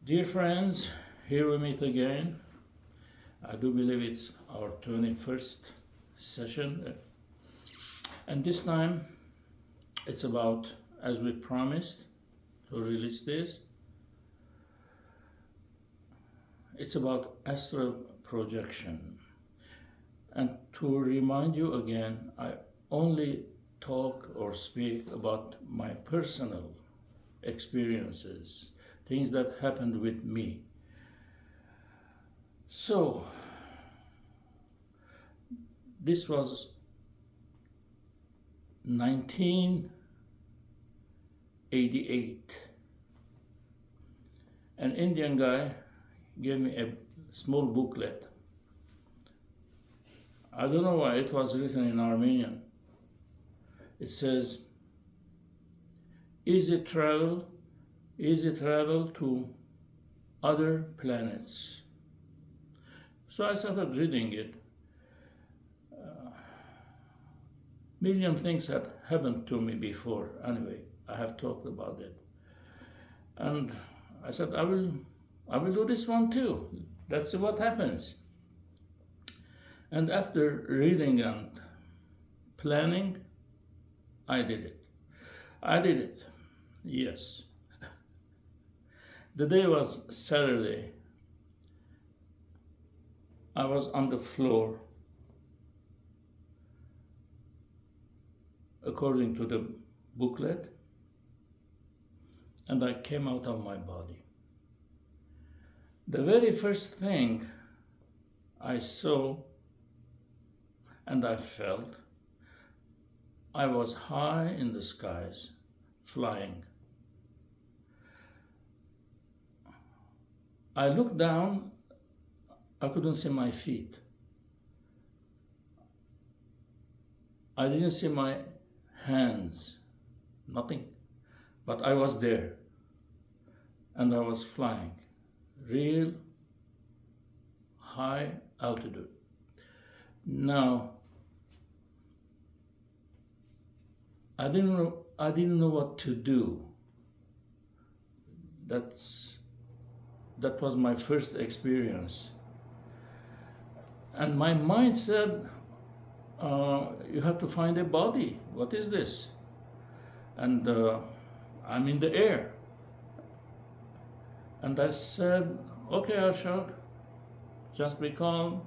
Dear friends, here we meet again. I do believe it's our 21st session. And this time it's about, as we promised to release this, it's about astral projection. And to remind you again, I only talk or speak about my personal experiences, things that happened with me. So, this was 1988. An Indian guy gave me a small booklet. I don't know why it was written in Armenian. It says, easy travel to other planets. So I started reading it. Million things had happened to me before. Anyway, I have talked about it. And I said, I will do this one too. That's what happens. And after reading and planning, I did it. Yes. The day was Saturday. I was on the floor, according to the booklet, and I came out of my body. The very first thing I saw and I felt, I was high in the skies, flying. I looked down, I couldn't see my feet. I didn't see my hands, nothing. But I was there, and I was flying, real high altitude. Now, I didn't know what to do. That was my first experience. And my mind said, you have to find a body. What is this? And I'm in the air. And I said, okay, Arshak, just be calm.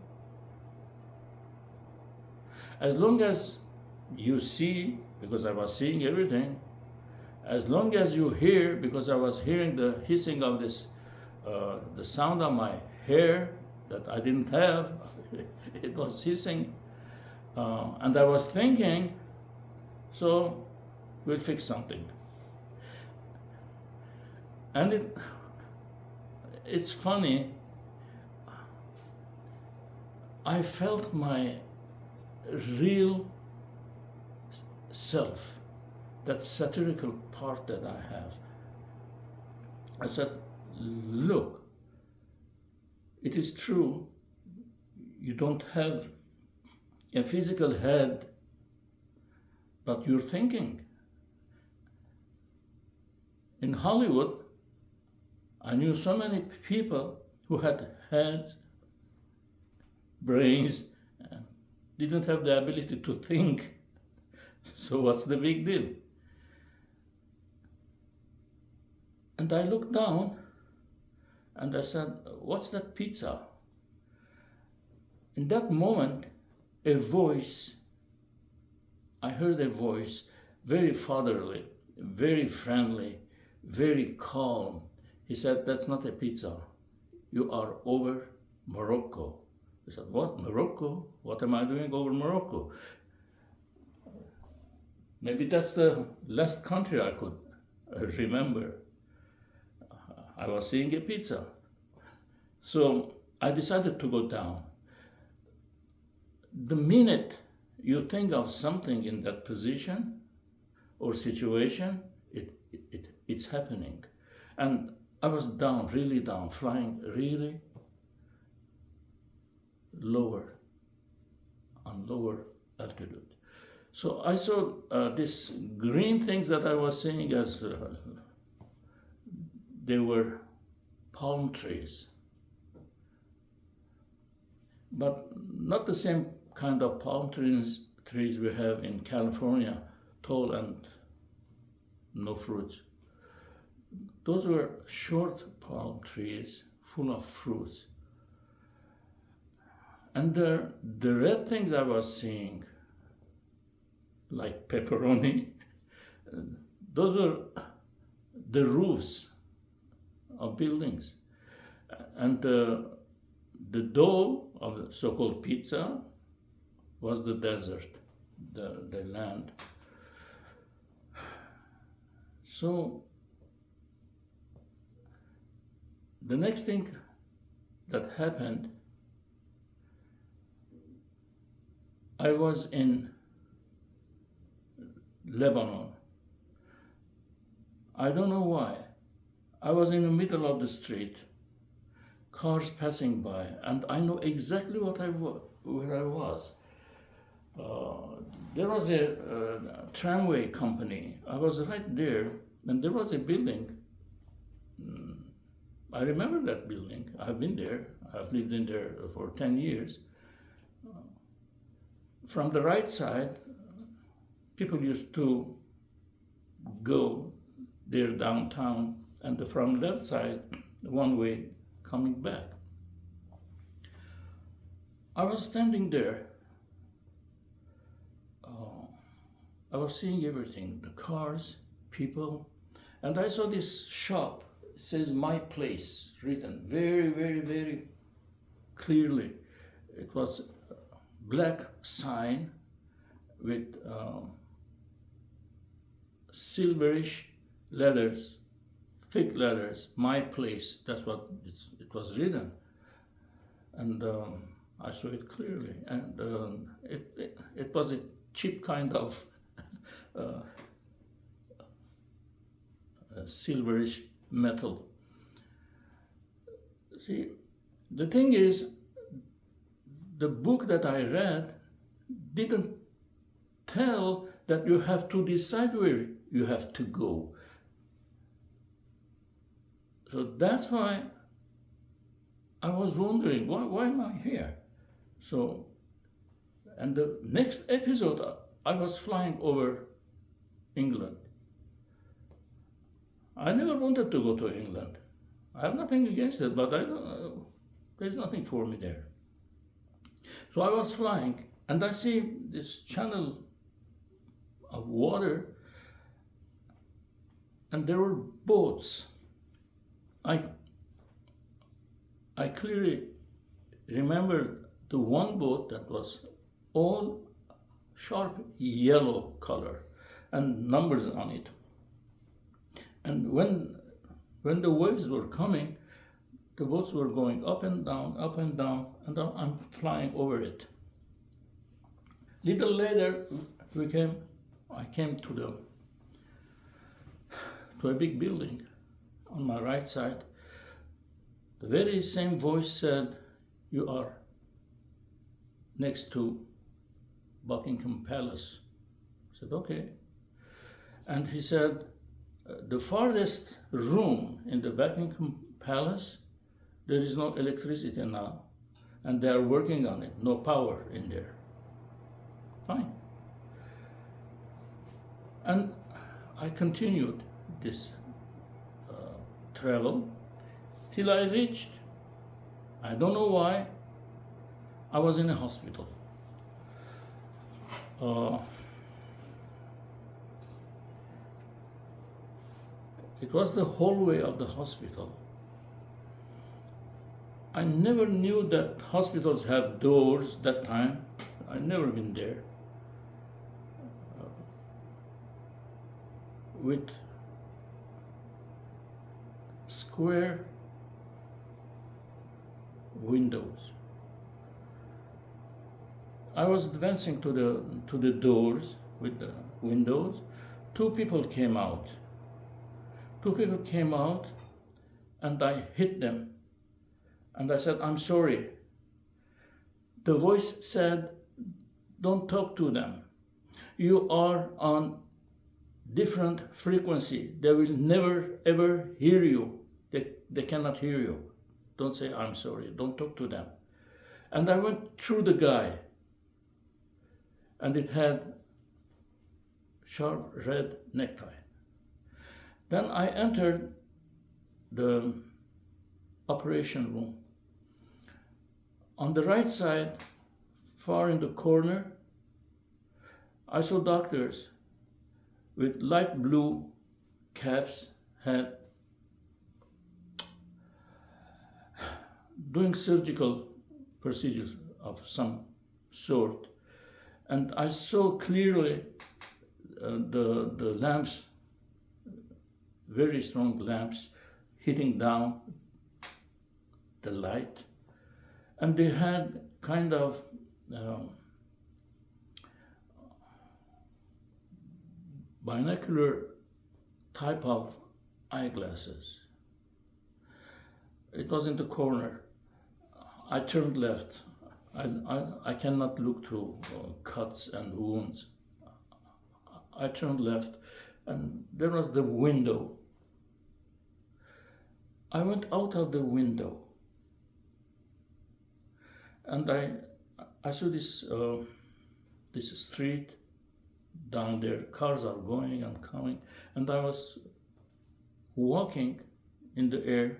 As long as you see, because I was seeing everything, as long as you hear, because I was hearing the hissing of this, the sound of my hair that I didn't have, it was hissing, and I was thinking, so we'll fix something. And it's funny, I felt my real self, that satirical part that I have. I said, look, it is true, you don't have a physical head, but you're thinking. In Hollywood, I knew so many people who had heads, brains, and didn't have the ability to think. So what's the big deal? And I looked down and I said, what's that pizza? In that moment, I heard a voice, very fatherly, very friendly, very calm. He said, that's not a pizza. You are over Morocco. I said, what, Morocco? What am I doing over Morocco? Maybe that's the last country I could remember. I was seeing a pizza. So I decided to go down. The minute you think of something in that position or situation, it's happening. And I was down, really down, flying really lower, on lower altitude. So I saw these green things that I was seeing as they were palm trees, but not the same kind of palm trees we have in California, tall and no fruits. Those were short palm trees full of fruits. And the red things I was seeing, like pepperoni, those were the roofs of buildings. And the dough of the so-called pizza was the desert, the land. So the next thing that happened, I was in Lebanon. I don't know why. I was in the middle of the street, cars passing by, and I know exactly where I was. There was a tramway company. I was right there, and there was a building. I remember that building. I've been there. I've lived in there for 10 years. From the right side, people used to go there downtown, and from left side, one way coming back. I was standing there. I was seeing everything, the cars, people, and I saw this shop. It says "My Place" written very, very, very clearly. It was a black sign with silverish letters, thick letters, "My Place." That's what it was written. And I saw it clearly. And it was a cheap kind of silverish metal. See, the thing is, the book that I read didn't tell that you have to decide where you have to go. So that's why I was wondering, why am I here? So, and the next episode, I was flying over England. I never wanted to go to England. I have nothing against it, but there's nothing for me there. So I was flying, and I see this channel of water, and there were boats. I clearly remember the one boat that was all sharp yellow color and numbers on it. And when the waves were coming, the boats were going up and down, and I'm flying over it. Little later, I came to a big building on my right side. The very same voice said, "You are next to Buckingham Palace." I said, "Okay." And he said, "The farthest room in the Buckingham Palace, there is no electricity now, and they are working on it, no power in there." Fine. And I continued this travel till I reached, I don't know why, I was in a hospital. It was the hallway of the hospital. I never knew that hospitals have doors that time. I'd never been there. With square windows. I was advancing to the doors with the windows. Two people came out, and I hit them. And I said, "I'm sorry." The voice said, "Don't talk to them. You are on different frequency. They will never ever hear you. They cannot hear you. Don't say, I'm sorry. Don't talk to them. And I went through the guy, and it had sharp red necktie. Then I entered the operation room. On the right side, far in the corner, I saw doctors with light blue caps had doing surgical procedures of some sort. And I saw clearly the lamps, very strong lamps, hitting down the light. And they had kind of binocular type of eyeglasses. It was in the corner. I turned left. I cannot look through cuts and wounds. I turned left, and there was the window. I went out of the window, and I saw this street down there. Cars are going and coming, and I was walking in the air.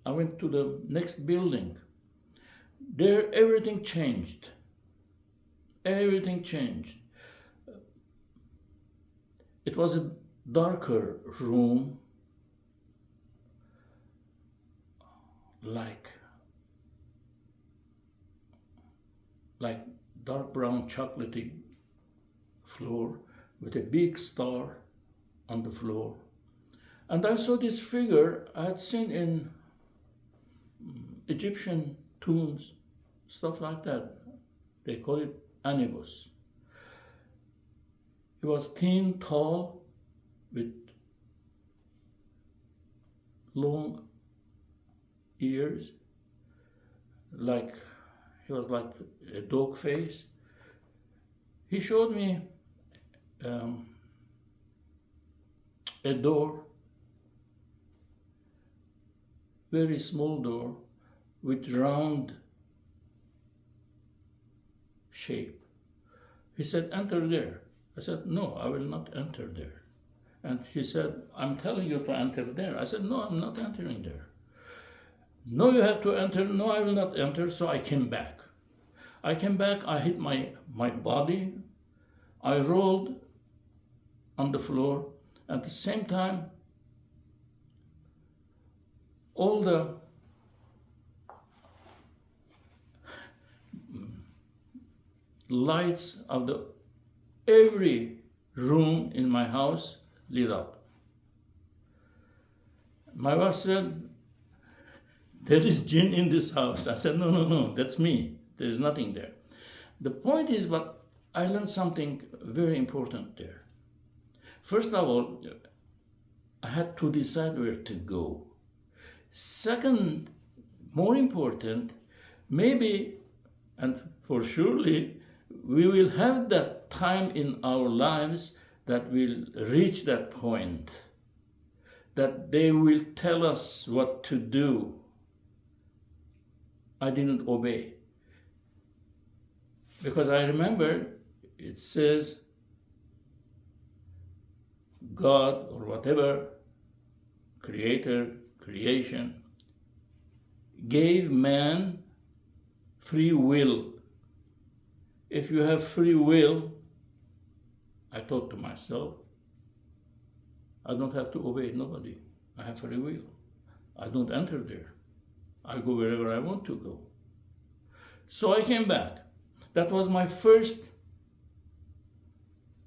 I went to the next building. There, everything changed. Everything changed. It was a darker room, like dark brown chocolatey floor with a big star on the floor. And I saw this figure I had seen in Egyptian tombs, stuff like that. They call it Anubis. He was thin, tall, with long ears, he was like a dog face. He showed me a door, very small door, with round shape. He said, enter there. I said, no, I will not enter there. And he said, I'm telling you to enter there. I said, no, I'm not entering there. No, you have to enter. No, I will not enter. So I came back. I hit my body. I rolled on the floor. At the same time, all the lights of every room in my house lit up. My wife said, there is jinn in this house. I said, no, that's me. There is nothing there. The point is, but I learned something very important there. First of all, I had to decide where to go. Second, more important, maybe, and for surely, we will have that time in our lives that will reach that point, that they will tell us what to do. I didn't obey. Because I remember it says God or whatever, creator, creation, gave man free will. If you have free will, I thought to myself, I don't have to obey nobody. I have free will. I don't enter there. I go wherever I want to go. So I came back. That was my first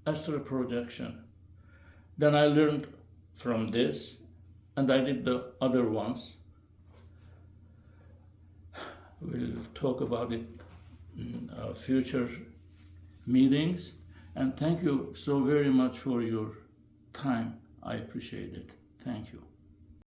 astral projection. Then I learned from this, and I did the other ones. We'll talk about it in future meetings. And thank you so very much for your time. I appreciate it. Thank you.